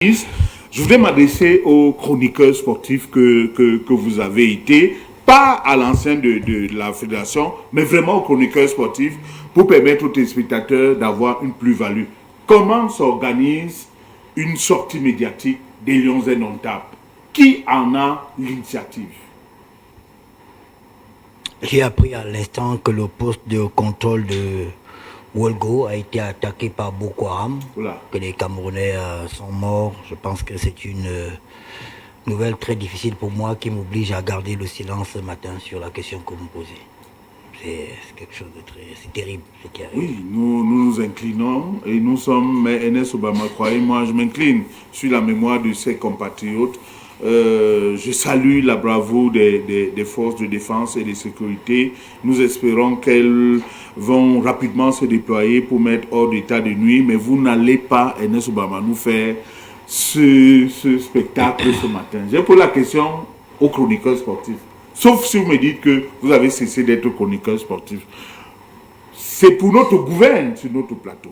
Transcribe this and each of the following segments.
Je voudrais m'adresser aux chroniqueurs sportifs que vous avez été, pas à l'ancien de la fédération, mais vraiment aux chroniqueurs sportifs pour permettre aux téléspectateurs d'avoir une plus-value. Comment s'organise une sortie médiatique des Lions indomptables? Qui en a l'initiative? J'ai appris à l'instant que le poste de contrôle de Wolgo a été attaqué par Boko Haram, Voilà. que les Camerounais sont morts. Je pense que c'est une nouvelle très difficile pour moi qui m'oblige à garder le silence ce matin sur la question que vous me posez. C'est quelque chose de très... C'est terrible, ce qui arrive. Oui, nous nous inclinons et nous sommes, mais Enes Obama, croyez-moi, je m'incline sur la mémoire de ses compatriotes. Je salue la bravoure des forces de défense et de sécurité. Nous espérons qu'elles vont rapidement se déployer pour mettre hors d'état de nuit, mais vous n'allez pas, Enes Obama, nous faire ce spectacle ce matin. J'ai posé la question aux chroniqueurs sportifs. Sauf si vous me dites que vous avez cessé d'être chroniqueur sportif. C'est pour notre gouverne sur notre plateau.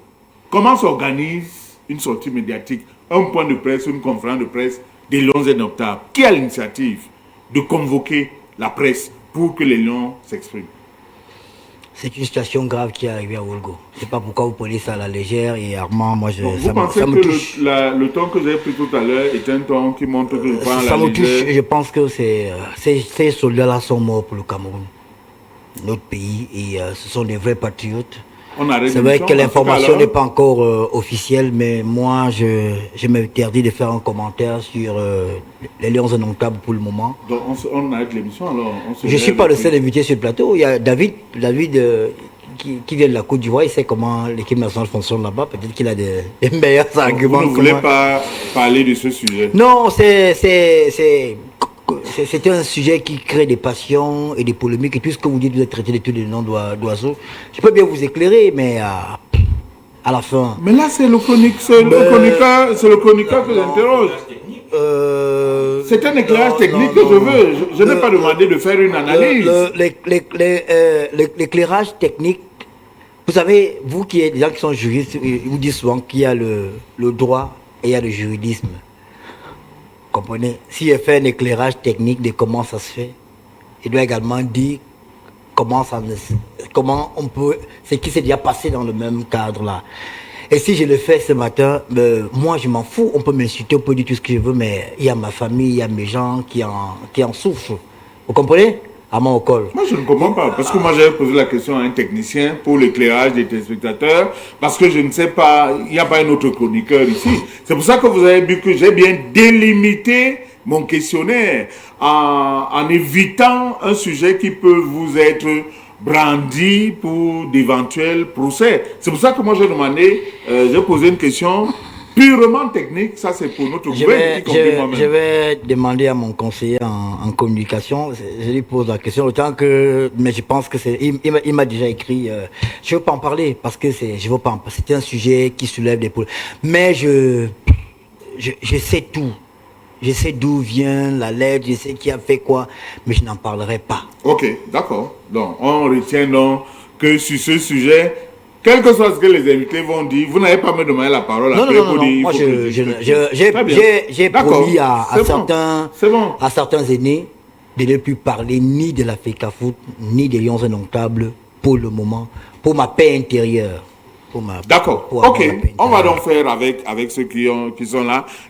Comment s'organise une sortie médiatique, un point de presse, une conférence de presse des Lions indomptables? Qui a l'initiative de convoquer la presse pour que les Lions s'expriment? C'est une situation grave qui est arrivée à Wolgo. Je ne sais pas pourquoi vous prenez ça à la légère et Armand, moi, Vous pensez que le ton que j'ai pris tout à l'heure est un ton qui montre que je prends à la légère? Ça me touche. Je pense que ces soldats-là sont morts pour le Cameroun, notre pays, et ce sont des vrais patriotes. C'est vrai que l'information n'est pas encore officielle, mais moi, je m'interdis de faire un commentaire sur les Lions indomptables pour le moment. Donc on arrête l'émission alors. Je ne suis pas le seul invité sur le plateau. Il y a David qui vient de la Côte d'Ivoire, il sait comment l'équipe nationale fonctionne là-bas. Peut-être qu'il a des meilleurs arguments. Vous ne voulez pas parler de ce sujet? Non, c'est un sujet qui crée des passions et des polémiques. Et tout ce que vous dites, vous êtes traité de tous les noms d'oiseaux. Je peux bien vous éclairer, mais à la fin... Mais là, c'est le chroniqueur que j'interroge. C'est un éclairage technique que je veux. Je n'ai pas demandé de faire une analyse. L'éclairage technique, vous savez, vous qui êtes des gens qui sont juristes, vous dites souvent qu'il y a le droit et il y a le juridisme. Vous comprenez? Si je fais un éclairage technique de comment ça se fait, il doit également dire comment on peut, ce qui s'est déjà passé dans le même cadre là. Et si je le fais ce matin, moi je m'en fous, on peut m'insulter, on peut dire tout ce que je veux, mais il y a ma famille, il y a mes gens qui en souffrent. Vous comprenez? À mon col. Moi je ne comprends pas, parce que moi j'avais posé la question à un technicien pour l'éclairage des téléspectateurs, parce que je ne sais pas, il n'y a pas un autre chroniqueur ici. C'est pour ça que vous avez vu que j'ai bien délimité mon questionnaire en évitant un sujet qui peut vous être brandi pour d'éventuels procès. C'est pour ça que moi j'ai demandé, j'ai posé une question purement technique, ça c'est pour notre gouvernement, y compris moi-même. Je vais demander à mon conseiller en communication, je lui pose la question, autant que, mais je pense que il m'a déjà écrit, je veux pas en parler, parce que je veux pas en parler, c'est un sujet qui soulève des problèmes. Mais je sais tout. Je sais d'où vient la lettre, je sais qui a fait quoi, mais je n'en parlerai pas. Ok, d'accord. Donc, on retient donc que sur ce sujet, quel que soit ce que les invités vont dire, vous n'avez pas me demandé la parole après pour dire... Moi, j'ai promis à certains aînés de ne plus parler ni de la FECAFOOT, ni des Lions indomptables pour le moment, pour ma paix intérieure. D'accord, ok. On va donc faire avec ceux qui sont là.